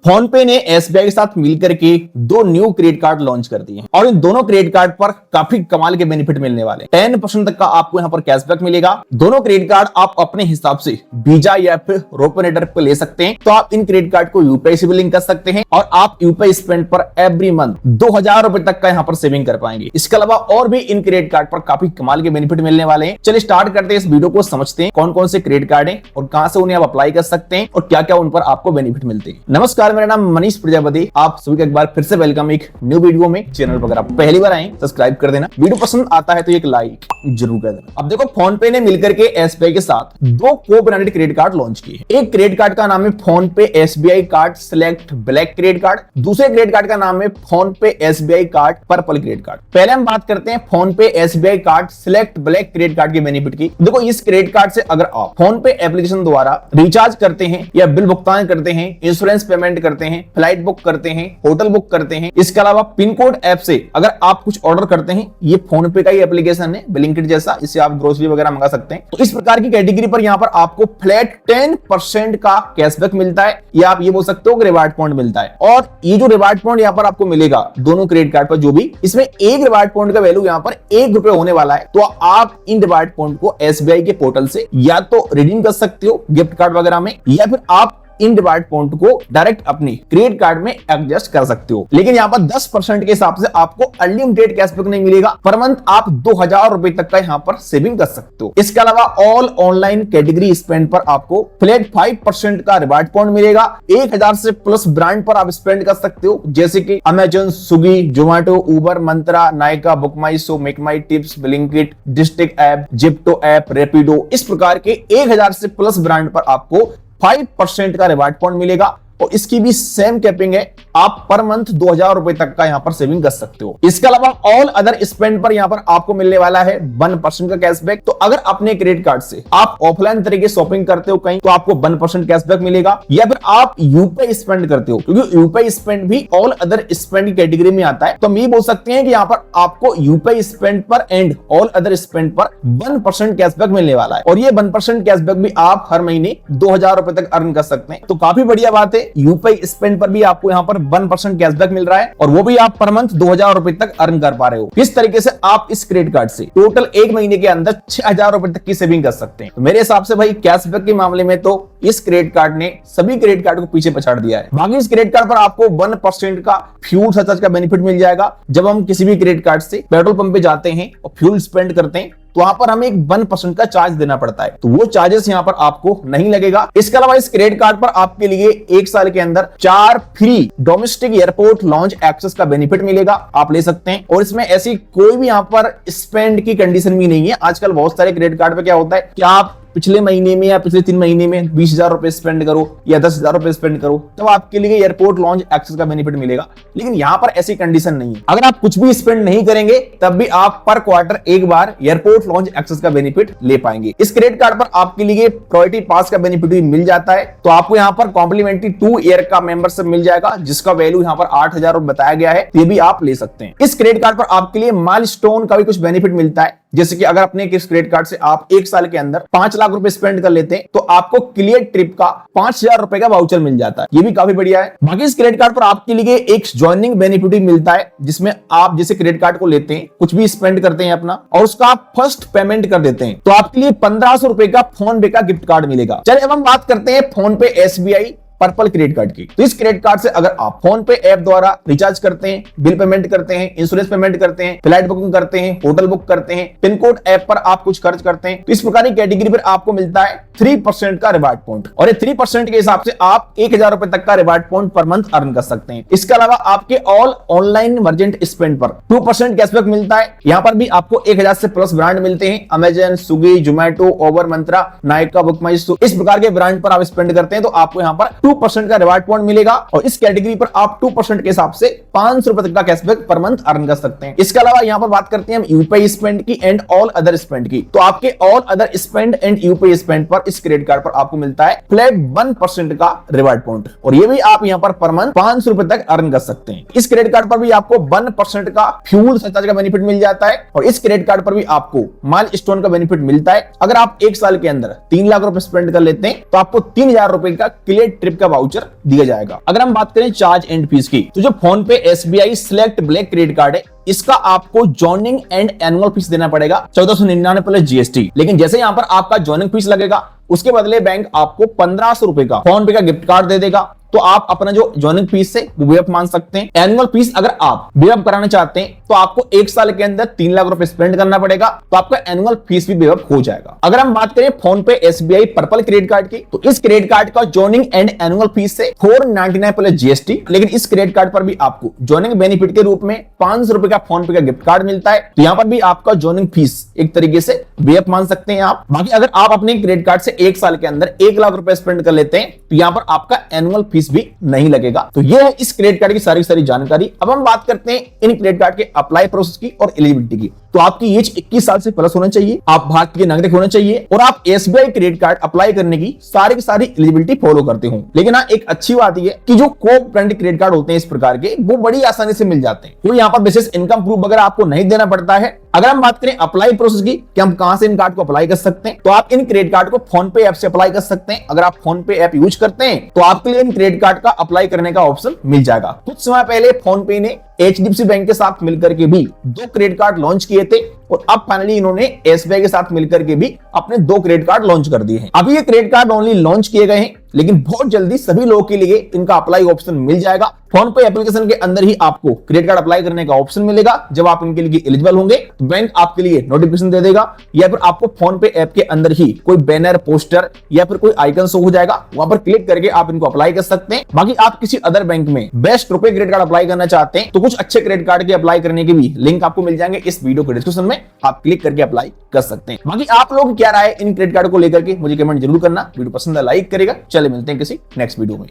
Phone पे ने SBI के साथ मिलकर के दो न्यू क्रेडिट कार्ड लॉन्च कर दिए हैं और इन दोनों क्रेडिट कार्ड पर काफी कमाल के बेनिफिट मिलने वाले हैं। 10% तक का आपको यहाँ पर कैशबैक मिलेगा। दोनों क्रेडिट कार्ड आप अपने हिसाब से वीजा या फिर रोपे नेटवर्क पे ले सकते हैं। तो आप इन क्रेडिट कार्ड को यूपीआई से भी लिंक कर सकते हैं और आप यूपीआई स्पेंड पर एवरी मंथ 2000 रुपए तक का यहाँ पर सेविंग कर पाएंगे। इसके अलावा और भी इन क्रेडिट कार्ड पर काफी कमाल के बेनिफिट मिलने वाले हैं। चलिए स्टार्ट करते हैं इस वीडियो को, समझते हैं कौन कौन से क्रेडिट कार्ड हैं और कहां से उन्हें आप अप्लाई कर सकते हैं और क्या क्या उन पर आपको बेनिफिट मिलते हैं। नमस्कार, मेरा नाम मनीष प्रजापति, आप सभी का एक बार फिर से वेलकम एक न्यू वीडियो में। चैनल पर अगर आप पहली बार आए सब्सक्राइब कर देना, वीडियो पसंद आता है तो एक लाइक जरूर कर देना। अब देखो, फोन पे ने मिलकर के एसबीआई के साथ दो को ब्रांडेड क्रेडिट कार्ड लॉन्च किए। एक क्रेडिट कार्ड का नाम है फोन पे SBI card select black credit card, दूसरे क्रेडिट कार्ड का नाम है फोन पे SBI card purple credit card. पहले हम बात करते हैं फोन पे SBI card select black credit card के बेनिफिट की। देखो, इस क्रेडिट कार्ड से अगर आप फोन पे एप्लीकेशन द्वारा रिचार्ज करते हैं या बिल भुगतान करते हैं, इंश्योरेंस पेमेंट करते हैं, फ्लाइट बुक करते हैं, होटल बुक करते हैं, इसके अलावा पिन कोड ऐप से अगर आप कुछ ऑर्डर करते हैं, ये फोन पे का ही एप्लीकेशन है ब्लिंकिट जैसा, इससे आप ग्रोसरी वगैरह मंगा सकते हैं। तो इस प्रकार की कैटेगरी पर यहाँ पर आपको फ्लैट 10% का कैशबैक मिलता है या आप ये बोल सकते हो कि रिवार्ड पॉइंट मिलता है। और ये जो रिवार्ड पॉइंट यहाँ पर आपको मिलेगा दोनों क्रेडिट कार्ड पर, जो भी इसमें एक रिवार्ड पॉइंट का वैल्यू यहाँ पर ₹1 होने वाला है। तो आप इन रिवार्ड पॉइंट को एसबीआई के पोर्टल से या तो रिडीम कर सकते हो गिफ्ट कार्ड वगैरह में, या फिर आप इन रिवार्ड पॉइंट को डायरेक्ट अपने क्रेडिट कार्ड में एडजस्ट कर सकते हो। लेकिन यहाँ पर 10% के हिसाब से आपको अनलिमिटेड कैशबैक नहीं मिलेगा। पर मंथ आप 2000 रुपए तक का यहाँ पर सेविंग कर सकते हो। इसके अलावा ऑल ऑनलाइन कैटेगरी स्पेंड पर आपको फ्लैट 5% का रिवार्ड पॉइंट मिलेगा। 1000 से प्लस ब्रांड पर आप स्पेंड कर सकते हो, जैसे कि अमेजन, स्विगी, जोमेटो, उबर, मंत्रा, नायका, बुक माई शो, मेक माई tips, Blinkit, district app, Zepto app, Rapido. इस प्रकार के 1000 से प्लस ब्रांड पर आपको 5% का रिवार्ड पॉइंट मिलेगा और इसकी भी सेम कैपिंग है। आप पर मंथ 2000 रुपए तक का यहां पर सेविंग कर सकते हो। इसके अलावा ऑल अदर स्पेंड पर यहां पर आपको मिलने वाला है 1% का कैशबैक। तो अगर अपने क्रेडिट कार्ड से आप ऑफलाइन तरीके शॉपिंग करते हो कहीं, तो आपको 1% कैशबैक मिलेगा। या फिर आप यूपीआई स्पेंड करते हो, क्योंकि यूपीआई स्पेंड भी ऑल अदर स्पेंड की कैटेगरी में आता है। तो हम ये बोल सकते हैं कि यहां पर आपको यूपीआई स्पेंड पर एंड ऑल अदर स्पेंड पर 1% कैशबैक मिलने वाला है। और ये 1% कैशबैक भी आप हर महीने 2000 रुपए तक अर्न कर सकते हैं। तो काफी बढ़िया बात है। यूपीआई स्पेंड पर भी आपको यहाँ पर 1% कैशबैक मिल रहा है और वो भी आप पर मंथ 2000 रुपए तक अर्न कर पा रहे हो। किस तरीके से आप इस क्रेडिट कार्ड से टोटल एक महीने के अंदर 6000 रुपए तक की सेविंग कर सकते हैं। तो मेरे हिसाब से भाई कैशबैक के मामले में तो इस क्रेडिट कार्ड ने सभी क्रेडिट कार्ड को पीछे पछाड़ दिया है। बाकी इस क्रेडिट कार्ड पर आपको 1% का फ्यूल सरचार्ज का बेनिफिट मिल जाएगा। जब हम किसी भी क्रेडिट कार्ड से पेट्रोल पंप पे जाते हैं और फ्यूल स्पेंड करते हैं, तो वहां पर हमें एक 1% का चार्ज देना पड़ता है। तो वो चार्जेस यहां पर आपको नहीं लगेगा। इसके अलावा इस क्रेडिट कार्ड पर आपके लिए 1 साल के अंदर 4 free domestic airport lounge access का बेनिफिट मिलेगा, आप ले सकते हैं। और इसमें ऐसी कोई भी यहां पर स्पेंड की कंडीशन भी नहीं है। आजकल बहुत सारे क्रेडिट कार्ड पे क्या होता है कि आप पिछले महीने में या पिछले 3 महीने में 20,000 रुपए स्पेंड करो या 10,000 रुपए स्पेंड करो, तब आपके लिए एयरपोर्ट लॉन्च एक्सेस का बेनिफिट मिलेगा। लेकिन यहां पर ऐसी कंडीशन नहीं है। अगर आप कुछ भी स्पेंड नहीं करेंगे, तब भी आप पर क्वार्टर एक बार एयरपोर्ट लॉन्च एक्सेस का बेनिफिट ले पाएंगे। इस क्रेडिट कार्ड पर आपके लिए प्रायोरिटी पास का बेनिफिट भी मिल जाता है। तो आपको यहां पर कॉम्प्लीमेंट्री 2 ईयर का मेंबरशिप मिल जाएगा, जिसका वैल्यू यहां पर 8000 बताया गया है। ये भी आप ले सकते हैं। इस क्रेडिट कार्ड पर आपके लिए माइलस्टोन का भी कुछ बेनिफिट मिलता है, जैसे कि अगर अपने किस क्रेडिट कार्ड से आप 1 साल के अंदर 5 लाख रुपए स्पेंड कर लेते हैं, तो आपको क्लियर ट्रिप का 5000 रुपए का वाउचर मिल जाता है। ये भी काफी बढ़िया है। बाकी इस क्रेडिट कार्ड पर आपके लिए एक ज्वाइनिंग बेनिफिट भी मिलता है, जिसमें आप जैसे क्रेडिट कार्ड को लेते हैं, कुछ भी स्पेंड करते हैं अपना और उसका आप फर्स्ट पेमेंट कर देते हैं, तो आपके लिए 1500 रुपए का फोन पे का गिफ्ट कार्ड मिलेगा। चलिए अब हम बात करते हैं फोन पे एसबीआई पर्पल क्रेडिट कार्ड की। तो इस क्रेडिट कार्ड से अगर आप फोन पे ऐप द्वारा रिचार्ज करते हैं, बिल पेमेंट करते हैं, इंश्योरेंस पेमेंट करते हैं, फ्लाइट बुकिंग करते हैं, होटल बुक करते हैं, पिन कोड ऐप पर आप कुछ खर्च करते हैं, तो इस प्रकार की कैटेगरी पर आपको मिलता है 3% का रिवार्ड पॉइंट। और ये 3% के हिसाब से आप 1000 रुपए तक का reward point per month earn कर सकते हैं। इसके अलावा आपके ऑल ऑनलाइन मर्चेंट स्पेंड पर 2% कैशबैक मिलता है। यहाँ पर भी आपको 1000 से प्लस ब्रांड मिलते हैं, अमेजन, स्विगी, जोमेटो, उबर, मंत्रा, नायका, बुक माई शो। इस प्रकार के ब्रांड पर आप स्पेंड करते हैं तो आपको यहाँ पर 2% का रिवार्ड पॉइंट मिलेगा। और इस कैटेगरी पर आप 2% के हिसाब से 500 रुपए तक का कैशबैक पर मंथ अर्न कर सकते हैं। इसके अलावा यहाँ पर बात करते हैं हम यूपीआई स्पेंड की एंड ऑल अदर स्पेंड की। तो आपके all other spend and UPI spend पर इस क्रेडिट कार्ड पर आपको मिलता है फ्लैट 1% का रिवार्ड पॉइंट। और ये भी आप यहाँ पर मंथ 500 रुपए तक अर्न कर सकते हैं। इस क्रेडिट कार्ड पर भी आपको 1% का फ्यूल सरचार्ज का बेनिफिट मिल जाता है। और इस क्रेडिट कार्ड पर भी आपको माइलस्टोन का बेनिफिट मिलता है। अगर आप 1 साल के अंदर 3 लाख रुपए स्पेंड कर लेते हैं, तो आपको 3000 रुपए का क्लियर ट्रिप बेनिफिट का वाउचर दिया जाएगा। अगर हम बात करें चार्ज एंड फीस की, तो जो फोन पे SBI select black credit card है, इसका आपको जॉइनिंग एंड एनुअल फीस देना पड़ेगा 1499 प्लस GST। लेकिन जैसे यहां पर आपका जॉइनिंग फीस लगेगा, उसके बदले बैंक आपको 1500 रुपए का फोन पे का गिफ्ट कार्ड दे देगा। तो आप अपना जो जॉइनिंग फीस है वो वेव मान सकते हैं। एनुअल फीस अगर आप वेव कराना चाहते हैं तो आपको 1 साल के अंदर 3 लाख रुपए स्पेंड करना पड़ेगा, तो आपका एनुअल फीस भी वेव हो जाएगा। अगर हम बात करें फोन पे SBI पर्पल क्रेडिट कार्ड की, तो इस क्रेडिट कार्ड का जॉइनिंग एंड एनुअल फीस है 499 प्लस GST। लेकिन इस क्रेडिट कार्ड पर भी आपको जॉइनिंग बेनिफिट के रूप में 500 रुपए का फोन पे का गिफ्ट कार्ड मिलता है। तो यहां पर भी आपका जॉइनिंग फीस एक तरीके से वेव मान सकते हैं आप। बाकी अगर आप अपने क्रेडिट कार्ड से 1 साल के अंदर 1 लाख रुपए स्पेंड कर लेते हैं तो यहां पर आपका एनुअल फीस भी नहीं लगेगा। तो ये है इस क्रेडिट कार्ड की सारी जानकारी। अब हम बात करते हैं इन क्रेडिट कार्ड के अप्लाई प्रोसेस की और एलिजिबिलिटी की। तो आपकी एज 21 साल से प्लस होना चाहिए, आप भारत के नागरिक होना चाहिए और आप SBI क्रेडिट कार्ड अप्लाई करने की सारी एलिजिबिलिटी फॉलो करते हो। लेकिन हाँ, एक अच्छी बात यह कि जो को ब्रांड क्रेडिट कार्ड होते हैं इस प्रकार के, वो बड़ी आसानी से मिल जाते हैं। तो यहाँ पर विशेष इनकम प्रूफ वगैरह आपको नहीं देना पड़ता है। अगर हम बात करें अप्लाई प्रोसेस की कि हम कहां से इन कार्ड को अप्लाई कर सकते हैं, तो आप इन क्रेडिट कार्ड को फोन पे ऐप से अप्लाई कर सकते हैं। अगर आप फोन पे ऐप यूज करते हैं तो आपके लिए इन क्रेडिट कार्ड का अप्लाई करने का ऑप्शन मिल जाएगा। कुछ समय पहले फोन पे ने HDFC बैंक के साथ मिलकर के भी 2 क्रेडिट कार्ड लॉन्च किए थे और अब फाइनली इन्होंने SBI के साथ मिलकर के भी अपने 2 क्रेडिट कार्ड लॉन्च कर दिए हैं। अभी ये क्रेडिट कार्ड ओनली लॉन्च किए गए हैं, लेकिन बहुत जल्दी सभी लोगों के लिए इनका अप्लाई ऑप्शन मिल जाएगा। फोन पे एप्लीकेशन के अंदर ही आपको क्रेडिट कार्ड अप्लाई करने का ऑप्शन मिलेगा। जब आप इनके लिए एलिजिबल होंगे तो बैंक आपके लिए नोटिफिकेशन दे देगा, या फिर आपको फोन पे ऐप के अंदर ही कोई बैनर, पोस्टर या फिर कोई आइकन शो हो जाएगा, वहां पर क्लिक करके आप इनको अप्लाई कर सकते हैं। बाकी आप किसी अदर बैंक में बेस्ट रुपए क्रेडिट कार्ड अप्लाई करना चाहते हैं तो कुछ अच्छे क्रेडिट कार्ड के अप्लाई करने के भी लिंक आपको मिल जाएंगे इस वीडियो के डिस्क्रिप्शन में, आप क्लिक करके अप्लाई कर सकते हैं। बाकी आप लोग क्या राय इन क्रेडिट कार्ड को लेकर के मुझे कमेंट जरूर करना। वीडियो पसंद है लाइक करेगा। चले मिलते हैं किसी नेक्स्ट वीडियो में।